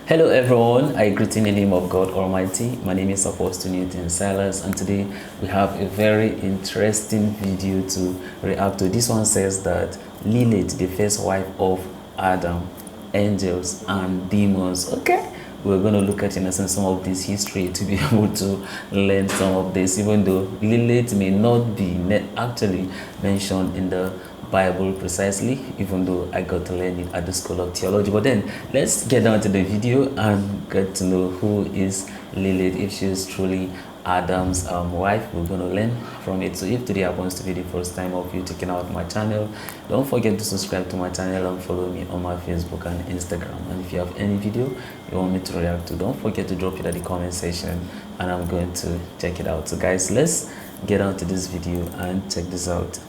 Hello everyone, I greet in the name of God Almighty. My name is Apostle Newton Silas, and today we have a very interesting video to react to. This one says that Lilith, the first wife of Adam, angels and demons. Okay, we're going to look at in essence some of this history to be able to learn some of this, even though Lilith may not be actually mentioned in the Bible precisely, even though I got to learn it at the School of Theology. But then let's get down to the video and get to know who is Lilith, if she is truly Adam's wife. We're going to learn from it. So if today happens to be the first time of you checking out my channel, don't forget to subscribe to my channel and follow me on my Facebook and Instagram. And if you have any video you want me to react to, don't forget to drop it at the comment section and I'm going to check it out. So guys, let's get on to this video and check this out.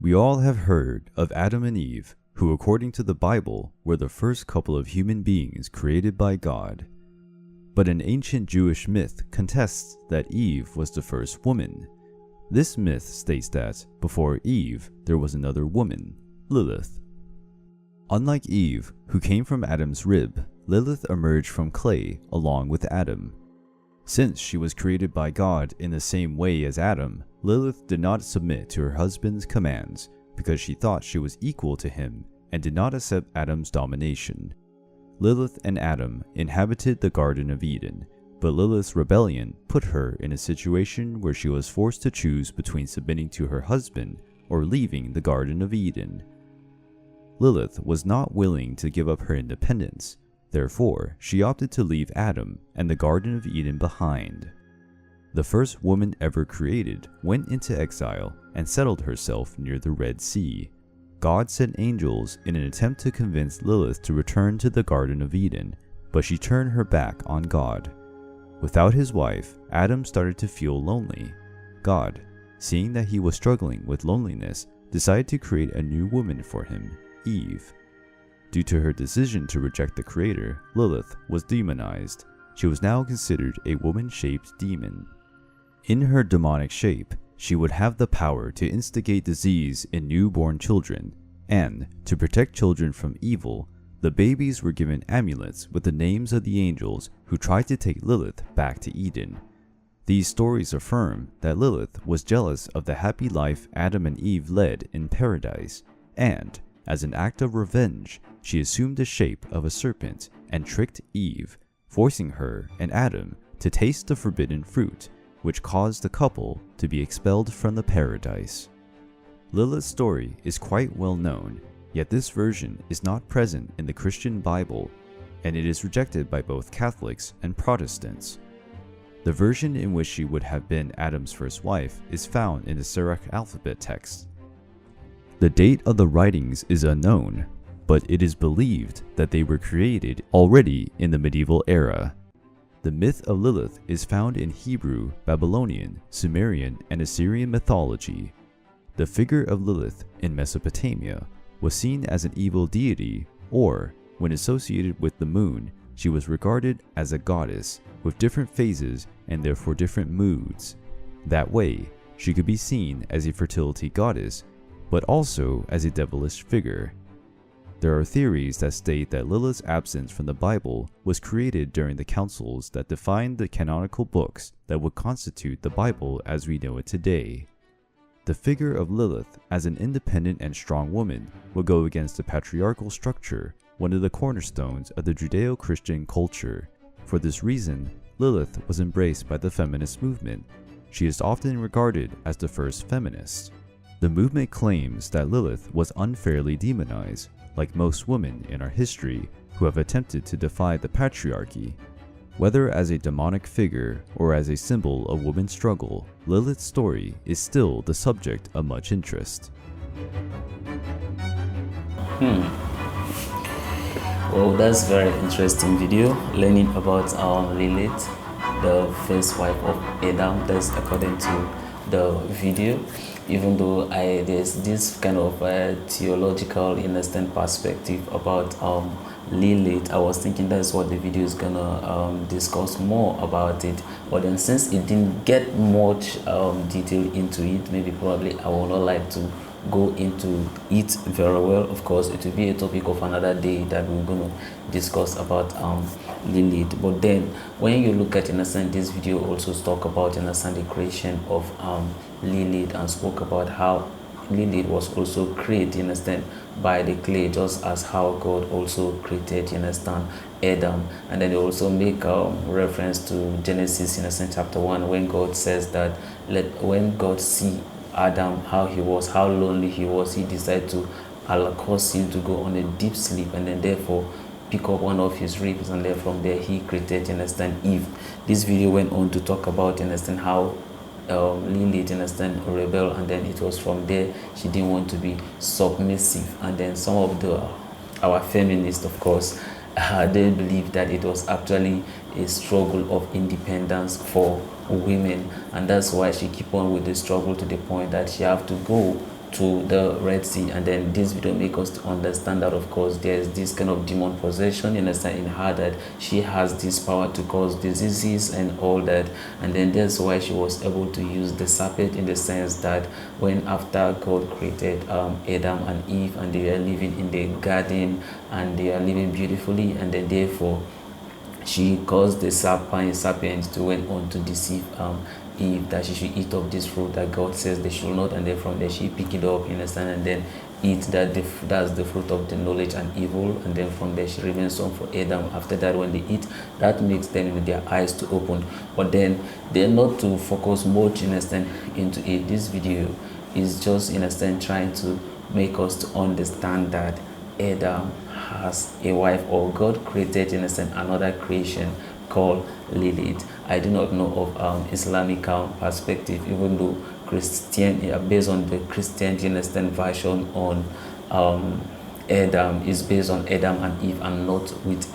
We all have heard of Adam and Eve, who according to the Bible were the first couple of human beings created by God. But an ancient Jewish myth contests that Eve was the first woman. This myth states that before Eve there was another woman, Lilith. Unlike Eve, who came from Adam's rib, Lilith emerged from clay along with Adam. Since she was created by God in the same way as Adam, Lilith did not submit to her husband's commands because she thought she was equal to him and did not accept Adam's domination. Lilith and Adam inhabited the Garden of Eden, but Lilith's rebellion put her in a situation where she was forced to choose between submitting to her husband or leaving the Garden of Eden. Lilith was not willing to give up her independence. Therefore, she opted to leave Adam and the Garden of Eden behind. The first woman ever created went into exile and settled herself near the Red Sea. God sent angels in an attempt to convince Lilith to return to the Garden of Eden, but she turned her back on God. Without his wife, Adam started to feel lonely. God, seeing that he was struggling with loneliness, decided to create a new woman for him, Eve. Due to her decision to reject the Creator, Lilith was demonized. She was now considered a woman-shaped demon. In her demonic shape, she would have the power to instigate disease in newborn children, and to protect children from evil, the babies were given amulets with the names of the angels who tried to take Lilith back to Eden. These stories affirm that Lilith was jealous of the happy life Adam and Eve led in paradise, and as an act of revenge, she assumed the shape of a serpent and tricked Eve, forcing her and Adam to taste the forbidden fruit, which caused the couple to be expelled from the paradise. Lilith's story is quite well known, yet this version is not present in the Christian Bible, and it is rejected by both Catholics and Protestants. The version in which she would have been Adam's first wife is found in the Syriac alphabet text. The date of the writings is unknown, but it is believed that they were created already in the medieval era. The myth of Lilith is found in Hebrew, Babylonian, Sumerian, and Assyrian mythology. The figure of Lilith in Mesopotamia was seen as an evil deity, or, when associated with the moon, she was regarded as a goddess with different phases and therefore different moods. That way, she could be seen as a fertility goddess, but also as a devilish figure. There are theories that state that Lilith's absence from the Bible was created during the councils that defined the canonical books that would constitute the Bible as we know it today. The figure of Lilith as an independent and strong woman would go against the patriarchal structure, one of the cornerstones of the Judeo-Christian culture. For this reason, Lilith was embraced by the feminist movement. She is often regarded as the first feminist. The movement claims that Lilith was unfairly demonized, like most women in our history who have attempted to defy the patriarchy. Whether as a demonic figure or as a symbol of women's struggle, Lilith's story is still the subject of much interest. Well, that's very interesting video, learning about Lilith, the first wife of Adam. That's according to the video. Even though there's this kind of theological, in a sense, perspective about Lilith. I was thinking that's what the video is gonna discuss more about it, but then since it didn't get much detail into it, maybe probably I would not like to go into it very well. Of course, it will be a topic of another day that we're going to discuss about Lilith. But then when you look at, in a sense, this video also talk about, in a sense, the creation of Lilith, and spoke about how Lilith was also created, you understand, by the clay, just as how God also created, you understand, Adam. And then they also make reference to Genesis, you understand, chapter 1, when God says that when God see Adam, how he was, how lonely he was, he decided to cause him to go on a deep sleep, and then therefore pick up one of his ribs, and then from there he created, you understand, Eve. This video went on to talk about, you understand, how Lilith, understand, rebel, and then it was from there she didn't want to be submissive. And then some of our feminists, of course, they believe that it was actually a struggle of independence for women, and that's why she keep on with the struggle to the point that she have to go to the Red Sea. And then this video make us to understand that, of course, there's this kind of demon possession, you understand, in her, that she has this power to cause diseases and all that. And then that's why she was able to use the serpent, in the sense that when after God created Adam and Eve, and they are living in the garden and they are living beautifully, and then therefore she caused the serpent to went on to deceive Eve, that she should eat of this fruit that God says they should not, and then from there she pick it up, you understand, and then eat that. That's the fruit of the knowledge and evil, and then from there she remains on for Adam. After that, when they eat, that makes them with their eyes to open, but then they're not to focus much, you understand, into it. This video is just, you understand, trying to make us to understand that Adam has a wife, or God created, you understand, another creation called Lilith. I do not know of Islamic perspective, even though Christian, based on the Christian, you understand, version on Adam is based on Adam and Eve, and not with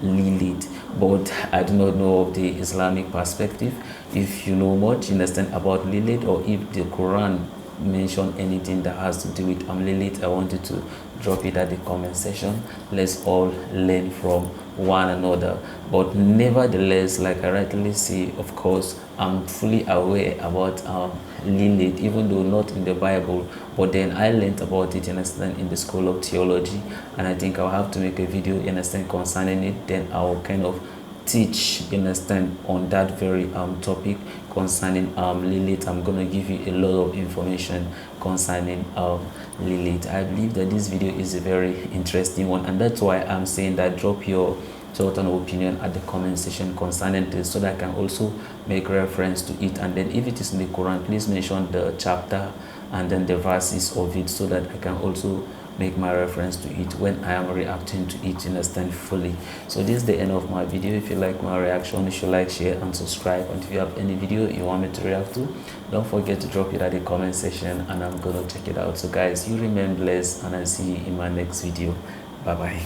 Lilith. But I do not know of the Islamic perspective. If you know much, you understand, about Lilith, or if the Quran mention anything that has to do with Lilith, I want you to drop it at the comment section. Let's all learn from one another. But nevertheless, like I rightly say, of course, I'm fully aware about Lilith, even though not in the Bible, but then I learned about it, you understand, in the school of theology, and I think I'll have to make a video, you understand, concerning it. Then I'll kind of teach, you understand, on that very topic concerning Lilith. I'm gonna give you a lot of information concerning Lilith. I believe that this video is a very interesting one, and that's why I'm saying that drop your thought and opinion at the comment section concerning this, so that I can also make reference to it. And then if it is in the Quran, please mention the chapter and then the verses of it, so that I can also make my reference to it when I am reacting to it, understand, fully. So this is the end of my video. If you like my reaction, you should like, share and subscribe. And if you have any video you want me to react to, don't forget to drop it at the comment section, and I'm gonna check it out. So guys, you remain blessed, and I'll see you in my next video. Bye bye.